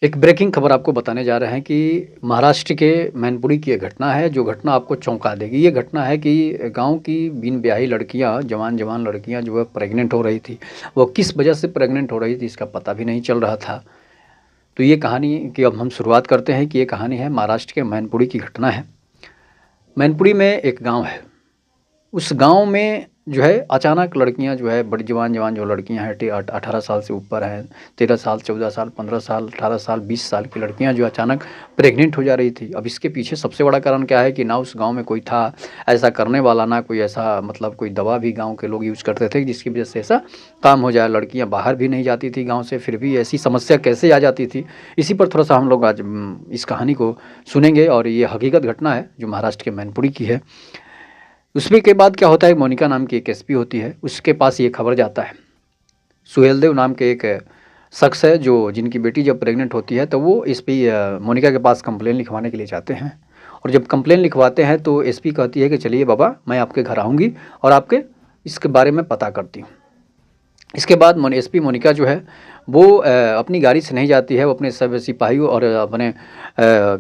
एक ब्रेकिंग खबर आपको बताने जा रहे हैं कि महाराष्ट्र के मैनपुरी की ये घटना है, जो घटना आपको चौंका देगी। ये घटना है कि गाँव की बिन ब्याही लड़कियाँ, जवान जवान लड़कियाँ जो है प्रेग्नेंट हो रही थी। वो किस वजह से प्रेग्नेंट हो रही थी इसका पता भी नहीं चल रहा था। तो ये कहानी की अब हम शुरुआत करते हैं कि ये कहानी है महाराष्ट्र के मैनपुरी की घटना है। मैनपुरी में एक गाँव है। उस गाँव में जो है अचानक लड़कियां जो है बड़ी जवान जवान जो लड़कियां हैं 18 साल से ऊपर हैं, 13 साल, 14 साल, 15 साल, 18 साल, 20 साल की लड़कियां जो अचानक प्रेग्नेंट हो जा रही थी। अब इसके पीछे सबसे बड़ा कारण क्या है कि ना उस गांव में कोई था ऐसा करने वाला, ना कोई ऐसा मतलब कोई दवा भी गांव के लोग यूज़ करते थे जिसकी वजह से ऐसा काम हो जाए। लड़कियाँ बाहर भी नहीं जाती थी गाँव से, फिर भी ऐसी समस्या कैसे आ जाती थी, इसी पर थोड़ा सा हम लोग आज इस कहानी को सुनेंगे। और ये हकीकत घटना है जो महाराष्ट्र के मैनपुरी की है। उसमें के बाद क्या होता है, मोनिका नाम की एक एसपी होती है, उसके पास ये खबर जाता है। सुहेलदेव नाम के एक शख्स है जो जिनकी बेटी जब प्रेग्नेंट होती है तो वो एसपी मोनिका के पास कंप्लेन लिखवाने के लिए जाते हैं। और जब कंप्लेन लिखवाते हैं तो एसपी कहती है कि चलिए बाबा, मैं आपके घर आऊँगी और आपके इसके बारे में पता करती हूँ। इसके बाद एसपी मोनिका जो है वो अपनी गाड़ी से नहीं जाती है, वो अपने सब सिपाहियों और अपने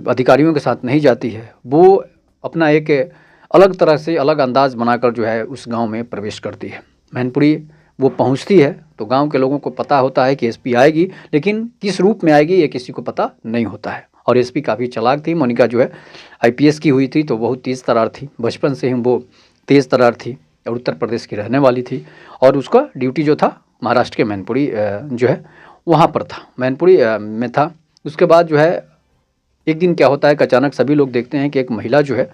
अधिकारियों के साथ नहीं जाती है। वो अपना एक अलग तरह से अलग अंदाज़ बनाकर जो है उस गांव में प्रवेश करती है। मैनपुरी वो पहुंचती है तो गांव के लोगों को पता होता है कि एसपी आएगी, लेकिन किस रूप में आएगी ये किसी को पता नहीं होता है। और एसपी काफ़ी चालाक थी। मोनिका जो है आईपीएस की हुई थी तो बहुत तेज़ तर्रार थी, बचपन से ही वो तेज़ तर्रार थी और उत्तर प्रदेश की रहने वाली थी। और उसका ड्यूटी जो था महाराष्ट्र के मैनपुरी जो है वहाँ पर था, मैनपुरी में था। उसके बाद जो है एक दिन क्या होता है कि अचानक सभी लोग देखते हैं कि एक महिला जो है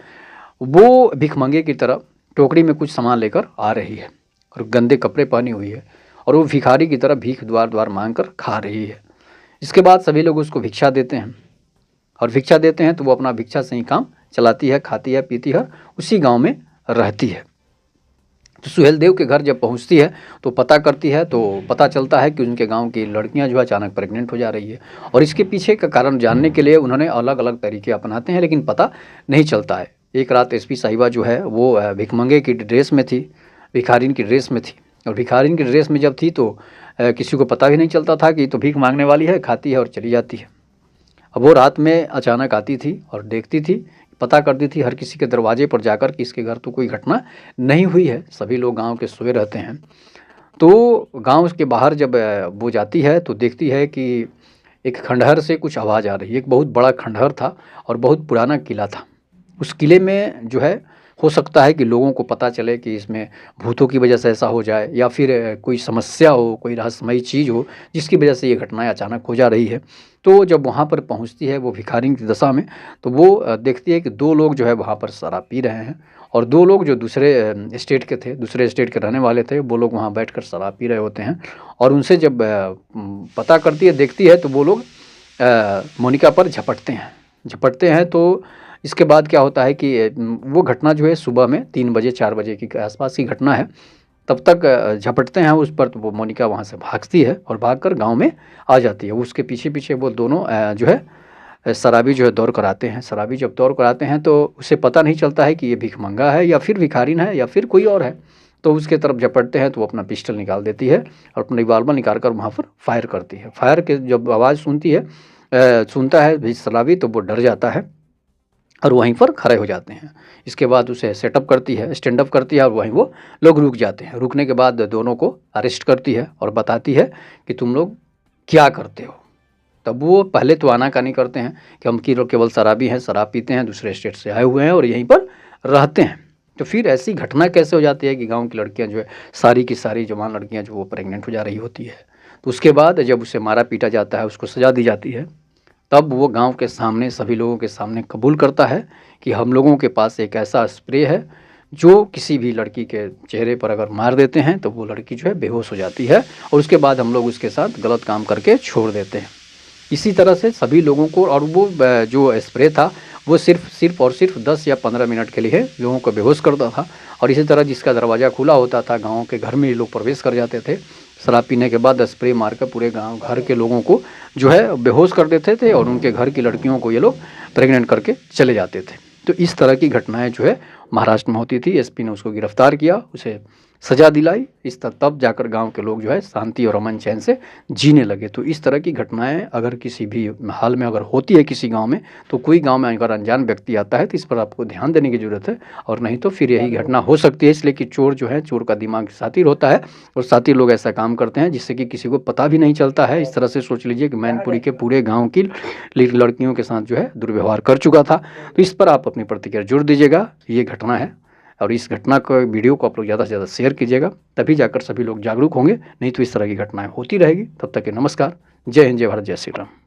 वो भिखमंगे की तरह टोकरी में कुछ सामान लेकर आ रही है और गंदे कपड़े पहनी हुई है और वो भिखारी की तरह भीख द्वार द्वार मांग कर खा रही है। इसके बाद सभी लोग उसको भिक्षा देते हैं और भिक्षा देते हैं तो वो अपना भिक्षा से ही काम चलाती है, खाती है, पीती है, उसी गांव में रहती है। तो सुहेलदेव के घर जब पहुंचती है तो पता करती है तो पता चलता है कि उनके गांव की लड़कियां जो है अचानक प्रेग्नेंट हो जा रही है। और इसके पीछे का कारण जानने के लिए उन्होंने अलग अलग तरीके अपनाते हैं, लेकिन पता नहीं चलता है। एक रात एसपी साहिबा जो है वो भिखमंगे की ड्रेस में थी, भिखारिन की ड्रेस में थी। और भिखारिन की ड्रेस में जब थी तो किसी को पता भी नहीं चलता था कि तो भीख मांगने वाली है, खाती है और चली जाती है। अब वो रात में अचानक आती थी और देखती थी, पता करती थी हर किसी के दरवाजे पर जाकर कि इसके घर तो कोई घटना नहीं हुई है, सभी लोग गांव के सोए रहते हैं। तो गांव के बाहर जब वो जाती है तो देखती है कि एक खंडहर से कुछ आवाज़ आ रही है। एक बहुत बड़ा खंडहर था और बहुत पुराना किला था। उस किले में जो है हो सकता है कि लोगों को पता चले कि इसमें भूतों की वजह से ऐसा हो जाए या फिर कोई समस्या हो, कोई रहस्यमयी चीज़ हो जिसकी वजह से ये घटनाएं अचानक हो जा रही है। तो जब वहाँ पर पहुँचती है वो भिखारिन की दशा में, तो वो देखती है कि दो लोग जो है वहाँ पर शराब पी रहे हैं और दो लोग जो दूसरे स्टेट के थे, दूसरे स्टेट के रहने वाले थे, वो लोग वहाँ बैठकर शराब पी रहे होते हैं। और उनसे जब पता करती है, देखती है, तो वो लोग मोनिका पर झपटते हैं। तो इसके बाद क्या होता है कि वो घटना जो है सुबह में 3 बजे 4 बजे की आसपास की घटना है। तब तक झपटते हैं उस पर तो वो मोनिका वहाँ से भागती है और भागकर गांव में आ जाती है। उसके पीछे पीछे वो दोनों जो है शराबी जो है दौड़ कर आते हैं। शराबी जब दौड़ कर आते हैं तो उसे पता नहीं चलता है कि ये भिखमंगा है या फिर भिखारिन है या फिर कोई और है। तो उसके तरफ झपटते हैं तो वो अपना पिस्टल निकाल देती है और अपना रिवाल्वर निकाल कर वहाँ पर फायर करती है। फायर के जब आवाज़ सुनता है शराबी तो वो डर जाता है और वहीं पर खड़े हो जाते हैं। इसके बाद उसे सेटअप करती है, स्टैंड अप करती है और वहीं वो लोग रुक जाते हैं। रुकने के बाद दोनों को अरेस्ट करती है और बताती है कि तुम लोग क्या करते हो। तब वो पहले तो आनाकानी करते हैं कि हम की लोग केवल शराबी हैं, शराब पीते हैं, दूसरे स्टेट से आए हुए हैं और यहीं पर रहते हैं। तो फिर ऐसी घटना कैसे हो जाती है कि गाँव की लड़कियाँ जो है सारी की सारी जवान लड़कियाँ जो वो प्रेग्नेंट हो जा रही होती है। तो उसके बाद जब उसे मारा पीटा जाता है, उसको सज़ा दी जाती है, तब वो गांव के सामने सभी लोगों के सामने कबूल करता है कि हम लोगों के पास एक ऐसा स्प्रे है जो किसी भी लड़की के चेहरे पर अगर मार देते हैं तो वो लड़की जो है बेहोश हो जाती है और उसके बाद हम लोग उसके साथ गलत काम करके छोड़ देते हैं। इसी तरह से सभी लोगों को, और वो जो स्प्रे था वो सिर्फ और सिर्फ 10 या 15 मिनट के लिए लोगों को बेहोश करता था। और इसी तरह जिसका दरवाज़ा खुला होता था गाँव के घर में ही लोग प्रवेश कर जाते थे। शराब पीने के बाद स्प्रे मारकर पूरे गांव घर के लोगों को जो है बेहोश कर देते थे और उनके घर की लड़कियों को ये लोग प्रेग्नेंट करके चले जाते थे। तो इस तरह की घटनाएं जो है महाराष्ट्र में होती थी। एसपी ने उसको गिरफ्तार किया, उसे सजा दिलाई, इस तब जाकर गांव के लोग जो है शांति और अमन चैन से जीने लगे। तो इस तरह की घटनाएं अगर किसी भी हाल में अगर होती है किसी गांव में, तो कोई गांव में अगर अनजान व्यक्ति आता है तो इस पर आपको ध्यान देने की ज़रूरत है, और नहीं तो फिर यही घटना हो सकती है। इसलिए कि चोर जो है, चोर का दिमाग शातिर होता है और शातिर लोग ऐसा काम करते हैं जिससे कि किसी को पता भी नहीं चलता है। इस तरह से सोच लीजिए कि मैनपुरी के पूरे गाँव की लड़कियों के साथ जो है दुर्व्यवहार कर चुका था। तो इस पर आप अपनी प्रतिक्रिया जरूर दीजिएगा। ये घटना है और इस घटना को, वीडियो को आप लोग ज़्यादा से ज़्यादा शेयर कीजिएगा, तभी जाकर सभी लोग जागरूक होंगे, नहीं तो इस तरह की घटनाएं होती रहेगी। तब तक के नमस्कार, जय हिंद, जय भारत, जय श्री राम।